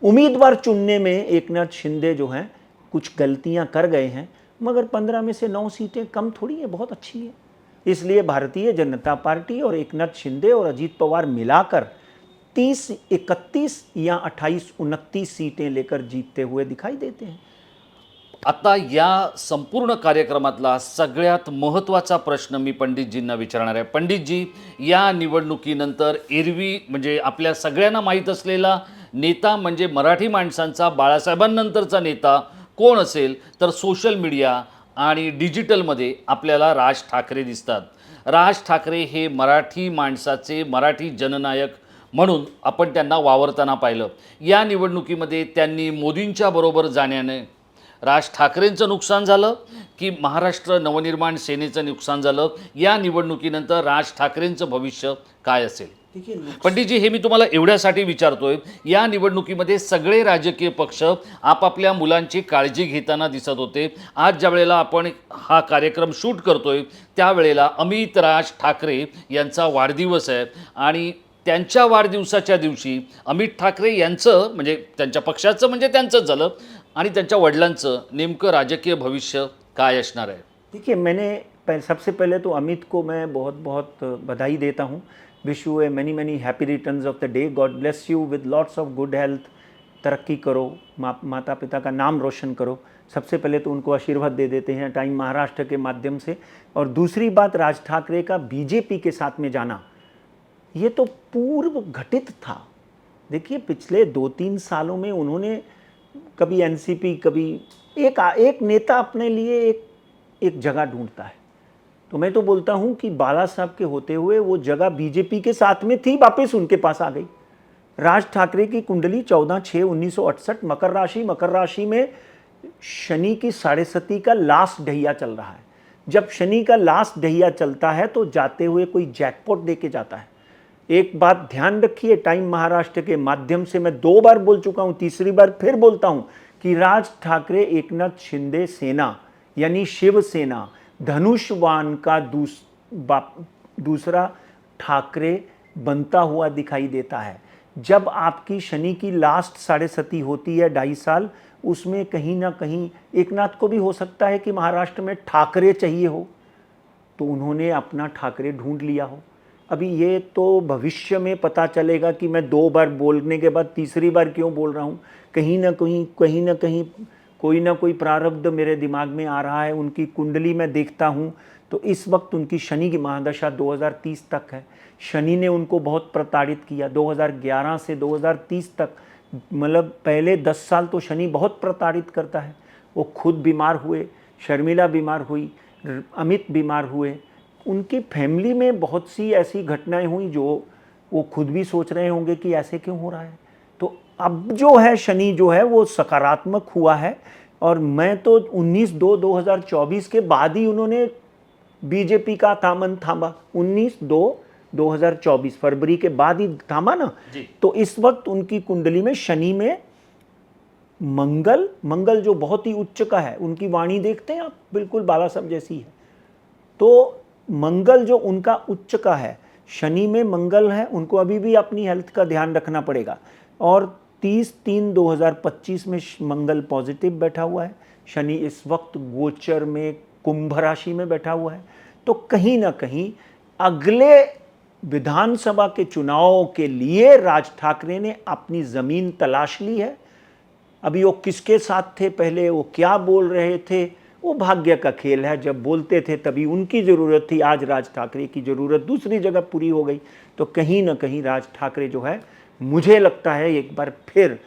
उम्मीदवार चुनने में एकनाथ शिंदे जो हैं कुछ गलतियां कर गए हैं, मगर 15 में से 9 सीटें कम थोड़ी है, बहुत अच्छी है। इसलिए भारतीय जनता पार्टी और एकनाथ शिंदे और अजीत पवार मिलाकर 30, 31 या 28, 29 सीटें लेकर जीतते हुए दिखाई देते हैं। आता या संपूर्ण कार्यक्रमातला सगळ्यात महत्त्वाचा प्रश्न मी पंडितजींना विचारणार आहे. पंडितजी, या निवडणुकीनंतर एरवी म्हणजे आपल्या सगळ्यांना माहीत असलेला नेता म्हणजे मराठी माणसांचा बाळासाहेबांनंतरचा नेता कोण असेल, तर सोशल मीडिया आणि डिजिटलमध्ये आपल्याला राज ठाकरे दिसतात. राज ठाकरे हे मराठी माणसाचे, मराठी जननायक म्हणून आपण त्यांना वावरताना पाहिलं. या निवडणुकीमध्ये त्यांनी मोदींच्या बरोबर जाण्याने राज ठाकरेंचं नुकसान झालं की महाराष्ट्र नवनिर्माण सेनेचं नुकसान झालं? या निवडणुकीनंतर राज ठाकरेंचं भविष्य काय असेल? पंडितजी, हे मी तुम्हाला एवढ्यासाठी विचारतोय, या निवडणुकीमध्ये सगळे राजकीय पक्ष आपापल्या मुलांची काळजी घेताना दिसत होते. आज ज्या वेळेला आपण हा कार्यक्रम शूट करतोय त्यावेळेला अमित राज ठाकरे यांचा वाढदिवस आहे आणि त्यांच्या वाढदिवसाच्या दिवशी अमित ठाकरे यांचं म्हणजे त्यांच्या पक्षाचं म्हणजे त्यांचंच झालं आणि त्यांच्या वडिलांचं नेमकं राजकीय भविष्य काय असणार आहे? देखिए, सबसे पहले तो अमित को मैं बहुत बहुत बधाई देता हूँ। Wish U A many happy returns of the day. God bless you with lots of good health. तरक्की करो, माता पिता का नाम रोशन करो। सबसे पहले तो उनको आशीर्वाद दे देते हैं टाइम महाराष्ट्र के माध्यम से। और दूसरी बात, राज ठाकरे का बीजेपी के साथ में जाना, ये तो पूर्व घटित था। देखिए, पिछले 2-3 सालों में उन्होंने कभी एनसीपी, कभी एक नेता अपने लिए एक जगह ढूंढता है। तो मैं तो बोलता हूं कि बाला साहब के होते हुए वो जगह बीजेपी के साथ में थी, वापस उनके पास आ गई। राज ठाकरे की कुंडली 14/6/1968 मकर राशि में शनि की 7.5 का लास्ट ढैया चल रहा है। जब शनि का लास्ट ढैया चलता है तो जाते हुए कोई जैकपॉट देके जाता है। एक बात ध्यान रखिए, टाइम महाराष्ट्र के माध्यम से मैं 2 बार बोल चुका हूं, तीसरी बार फिर बोलता हूं कि राज ठाकरे एकनाथ शिंदे सेना यानी शिवसेना धनुष्वान का दूसरा ठाकरे बनता हुआ दिखाई देता है। जब आपकी शनि की लास्ट 7.5 होती है, 2.5 साल, उसमें कहीं ना कहीं एकनाथ को भी हो सकता है कि महाराष्ट्र में ठाकरे चाहिए हो, तो उन्होंने अपना ठाकरे ढूंढ लिया हो। अभी ये तो भविष्य में पता चलेगा कि मैं 2 बार बोलने के बाद तीसरी बार क्यों बोल रहा हूँ। कहीं ना कहीं कोई ना कोई प्रारब्ध मेरे दिमाग में आ रहा है। उनकी कुंडली में देखता हूँ तो इस वक्त उनकी शनि की महादशा 2030 तक है। शनि ने उनको बहुत प्रताड़ित किया 2011 से 2030 तक, मतलब पहले 10 साल तो शनि बहुत प्रताड़ित करता है। वो खुद बीमार हुए, शर्मिला बीमार हुई, अमित बीमार हुए। उनकी फैमिली में बहुत सी ऐसी घटनाएं हुई जो वो खुद भी सोच रहे होंगे कि ऐसे क्यों हो रहा है। तो अब जो है शनि जो है वो सकारात्मक हुआ है। और मैं तो 19/2/2024 के बाद ही उन्होंने बीजेपी का दामन थामा। 19/2/2024 फरवरी के बाद ही थामा ना। जी। तो इस वक्त उनकी कुंडली में शनि में मंगल जो बहुत ही उच्च का है, उनकी वाणी देखते हैं आप, बिल्कुल बाला साहब जैसी है। तो मंगल जो उनका उच्च का है, शनि में मंगल है, उनको अभी भी अपनी हेल्थ का ध्यान रखना पड़ेगा। और 30/3/2025 में मंगल पॉजिटिव बैठा हुआ है। शनि इस वक्त गोचर में कुंभ राशि में बैठा हुआ है। तो कहीं ना कहीं अगले विधानसभा के चुनाव के लिए राज ठाकरे ने अपनी जमीन तलाश ली है। अभी वो किसके साथ थे, पहले वो क्या बोल रहे थे, वो भाग्य का खेल है। जब बोलते थे तभी उनकी ज़रूरत थी, आज राज ठाकरे की ज़रूरत दूसरी जगह पूरी हो गई। तो कहीं ना कहीं राज ठाकरे जो है, मुझे लगता है एक बार फिर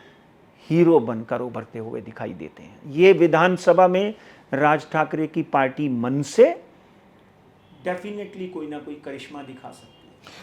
हीरो बनकर उभरते हुए दिखाई देते हैं। ये विधानसभा में राज ठाकरे की पार्टी मन से डेफिनेटली कोई ना कोई करिश्मा दिखा सकती है।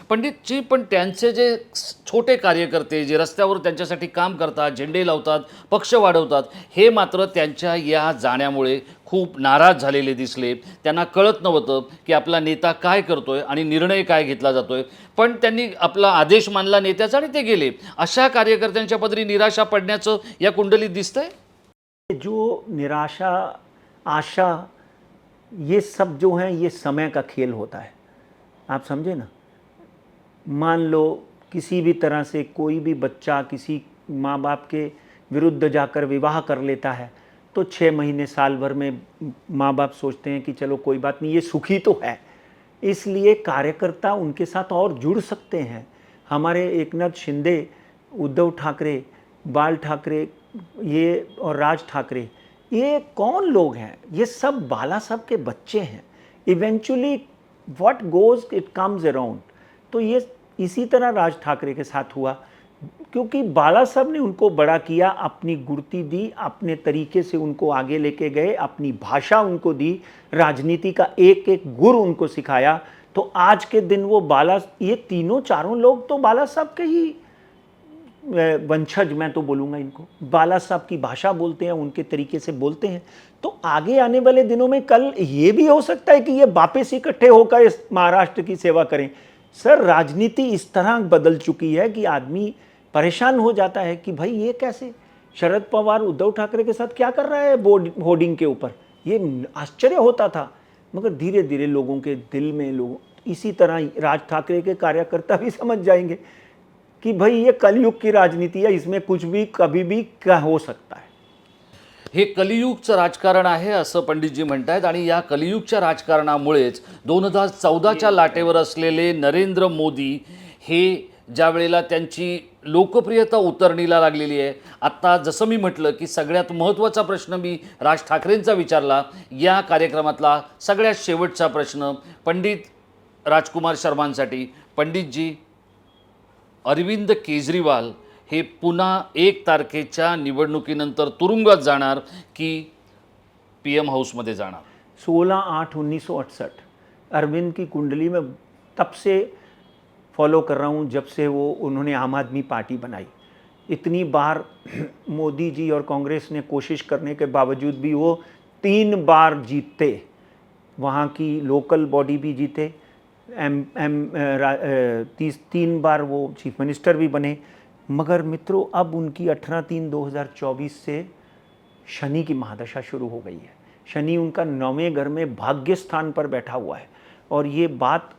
पंडितजी, पण त्यांचे जे छोटे कार्यकर्ते जे रस्त्यावर त्यांच्यासाठी काम करतात, झेंडे लावतात, पक्ष वाढवतात, हे मात्र त्यांच्या या जाण्यामुळे खूप नाराज झालेले दिसले. त्यांना कळत नव्हतं की आपला नेता काय करतोय आणि निर्णय काय घेतला जातोय. पण त्यांनी आपला आदेश मानला नेत्याचा आणि ते गेले. अशा कार्यकर्त्यांच्या पदरी निराशा पडण्याचं या कुंडलीत दिसतंय. जो निराशा, आशा, ये सब जो है ये समय का खेल होता है। आप समझे ना। मान लो किसी भी तरह से कोई भी बच्चा किसी माँ बाप के विरुद्ध जाकर विवाह कर लेता है तो 6 महीने साल भर में माँ बाप सोचते हैं कि चलो कोई बात नहीं, ये सुखी तो है। इसलिए कार्यकर्ता उनके साथ और जुड़ सकते हैं। हमारे एकनाथ शिंदे, उद्धव ठाकरे, बाल ठाकरे, ये और राज ठाकरे, ये कौन लोग हैं? ये सब बाला साहब के बच्चे हैं। Eventually what goes it comes around. तो ये इसी तरह राज ठाकरे के साथ हुआ, क्योंकि बाला साहब ने उनको बड़ा किया, अपनी गुड़ती दी, अपने तरीके से उनको आगे लेके गए, अपनी भाषा उनको दी, राजनीति का एक एक गुर उनको सिखाया। तो आज के दिन वो ये तीनों चारों लोग तो बाला साहब के ही वंशज, मैं तो बोलूँगा इनको। बाला साहब की भाषा बोलते हैं, उनके तरीके से बोलते हैं। तो आगे आने वाले दिनों में कल ये भी हो सकता है कि ये वापस इकट्ठे होकर इस महाराष्ट्र की सेवा करें। सर, राजनीति इस तरह बदल चुकी है कि आदमी परेशान हो जाता है कि भाई ये कैसे, शरद पवार उद्धव ठाकरे के साथ क्या कर रहा है बोर्ड होर्डिंग के ऊपर। ये आश्चर्य होता था, मगर धीरे धीरे लोगों के दिल में इसी तरह राज ठाकरे के कार्यकर्ता भी समझ जाएंगे कि भाई ये कलयुग की राजनीति है, इसमें कुछ भी कभी भी क्या हो सकता है। हे कलियुगचं राजकारण आहे असं पंडितजी म्हणतायत. आणि या कलियुगच्या राजकारणामुळेच 2014च्या लाटेवर असलेले नरेंद्र मोदी हे ज्या वेळेला त्यांची लोकप्रियता उतरणीला लागलेली आहे. आत्ता जसं मी म्हटलं की सगळ्यात महत्त्वाचा प्रश्न मी राज ठाकरेंचा विचारला. या कार्यक्रमातला सगळ्यात शेवटचा प्रश्न पंडित राजकुमार शर्मांसाठी. पंडितजी, अरविंद केजरीवाल हे पुन्हा 1 तारखेच्या निवडणुकीनंतर तुरुंगात जाणार की PM हाऊसमध्ये जाणार? 16/8/1968 अरविंद की कुंडली में तब से फॉलो कर रहा हूँ जब से उन्होंने आम आदमी पार्टी बनाई। इतनी बार मोदी जी और कांग्रेस ने कोशिश करने के बावजूद भी वो 3 बार जीतते। वहाँ की लोकल बॉडी भी जीते, 3 बार वो चीफ मिनिस्टर भी बने। मगर मित्रों, अब उनकी 18/3/2024 से शनि की महादशा शुरू हो गई है। शनि उनका 9वें घर में भाग्य स्थान पर बैठा हुआ है। और ये बात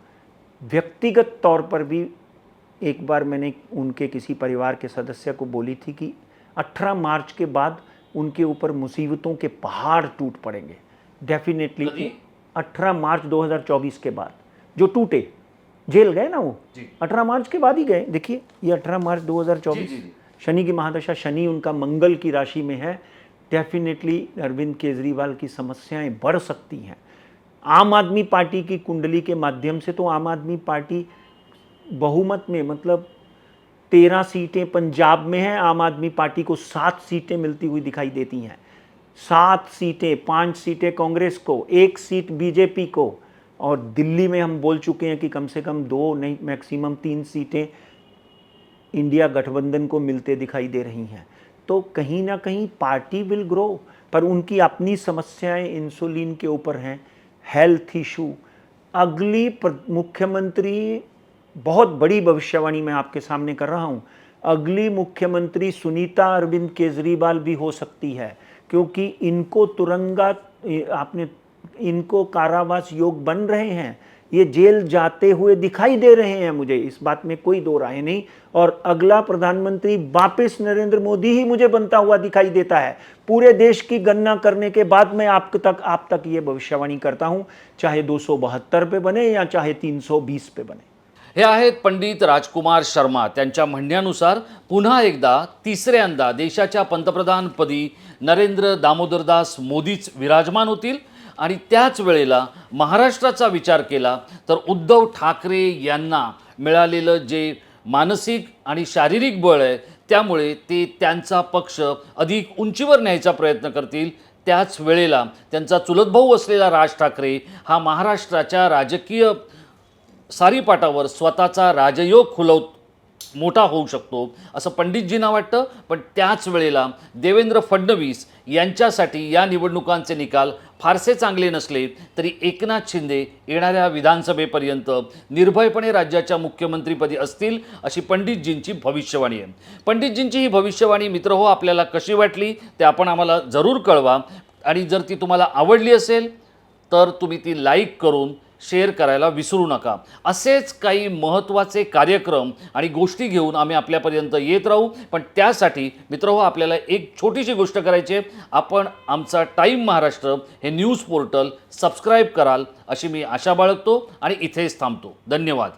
व्यक्तिगत तौर पर भी एक बार मैंने उनके किसी परिवार के सदस्य को बोली थी कि 18 मार्च के बाद उनके ऊपर मुसीबतों के पहाड़ टूट पड़ेंगे डेफिनेटली। 18 मार्च 2024 के बाद जो टूटे, जेल गए ना वो, जी। 18 मार्च के बाद ही गए। देखिए ये 18 मार्च 2024, जी, जी। शनि की महादशा, शनि उनका मंगल की राशि में है। डेफिनेटली अरविंद केजरीवाल की समस्याएं बढ़ सकती हैं। आम आदमी पार्टी की कुंडली के माध्यम से तो आम आदमी पार्टी बहुमत में, मतलब 13 सीटें पंजाब में हैं, आम आदमी पार्टी को 7 सीटें मिलती हुई दिखाई देती हैं। 7 सीटें, 5 सीटें कांग्रेस को, 1 सीट बीजेपी को, और दिल्ली में हम बोल चुके हैं कि कम से कम 2 नहीं मैक्सिमम 3 सीटें इंडिया गठबंधन को मिलते दिखाई दे रही हैं। तो कहीं ना कहीं पार्टी विल ग्रो, पर उनकी अपनी समस्याएं इंसुलिन के ऊपर हैं, हेल्थ इशू। अगली मुख्यमंत्री, बहुत बड़ी भविष्यवाणी मैं आपके सामने कर रहा हूं, अगली मुख्यमंत्री सुनीता अरविंद केजरीवाल भी हो सकती है, क्योंकि इनको तुरंगा आपने इनको कारावास योग बन रहे हैं, ये जेल जाते हुए दिखाई दे रहे हैं मुझे, इस बात में कोई दो राय नहीं। और अगला प्रधानमंत्री वापस नरेंद्र मोदी ही मुझे बनता हुआ दिखाई देता है। पूरे देश की गणना करने के बाद मैं आप तक ये भविष्यवाणी करता हूं, चाहे 272 पे बने या चाहे 320 पे बने। हे आहेत पंडित राजकुमार शर्मा। त्यांच्या म्हणण्यानुसार पुन्हा एकदा तिसऱ्यांदा देशाच्या पंतप्रधानपदी नरेंद्र दामोदरदास मोदीच विराजमान होतील आणि त्याच वेळेला महाराष्ट्राचा विचार केला तर उद्धव ठाकरे यांना मिळालेलं जे मानसिक आणि शारीरिक बळ आहे त्यामुळे ते त्यांचा पक्ष अधिक उंचीवर न्यायचा प्रयत्न करतील। त्याच वेळेला त्यांचा चुलत भाऊ असलेला राज ठाकरे हा महाराष्ट्राच्या राजकीय सारीपाटावर स्वतःचा राजयोग मोठा होऊ शकतो असं पंडितजींना वाटतं। पण त्याच वेळेला देवेंद्र फडणवीस यांच्यासाठी या निवडणुकांचे निकाल फारसे चांगले नसले तरी एकनाथ शिंदे येणाऱ्या विधानसभेपर्यंत निर्भयपणे राज्याच्या मुख्यमंत्रीपदी असतील अशी पंडितजींची भविष्यवाणी आहे। पंडितजींची ही भविष्यवाणी मित्रहो आपल्याला कशी वाटली ते आपण आम्हाला जरूर कळवा, आणि जर ती तुम्हाला आवडली असेल तर तुम्ही ती लाईक करून शेअर करायला विसरू नका। असेच काही महत्त्वाचे कार्यक्रम आणि गोष्टी घेऊन आम्ही आपल्यापर्यंत येत राहू। पण त्यासाठी मित्रहो आपल्याला एक छोटीशी गोष्ट करायची आहे, आपण आमचा टाइम महाराष्ट्र हे न्यूज पोर्टल सबस्क्राईब कराल अशी मी आशा बाळगतो आणि इथेच थांबतो। धन्यवाद।